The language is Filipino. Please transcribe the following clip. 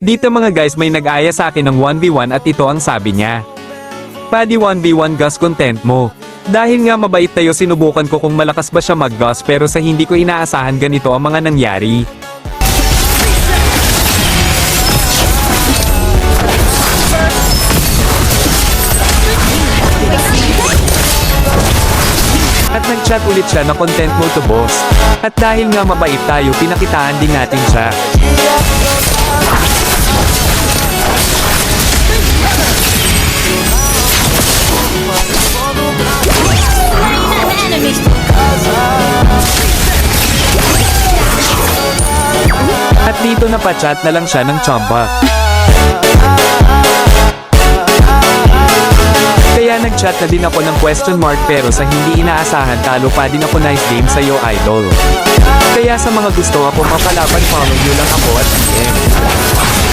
Dito mga guys may nag-aya sa akin ng 1v1 at ito ang sabi niya. Paddy 1v1 gas content mo. Dahil nga mabait tayo sinubukan ko kung malakas ba siya mag-gas pero sa hindi ko inaasahan ganito ang mga nangyari. At nag-chat ulit siya na content mo to boss. At dahil nga mabait tayo pinakitaan din natin siya. At dito napachat na lang siya ng chamba. Kaya nag-chat na din ako ng question mark pero sa hindi inaasahan talo pa din ako nice game sa'yo idol. Kaya sa mga gusto ako mapalaban follow nyo lang ako at PM.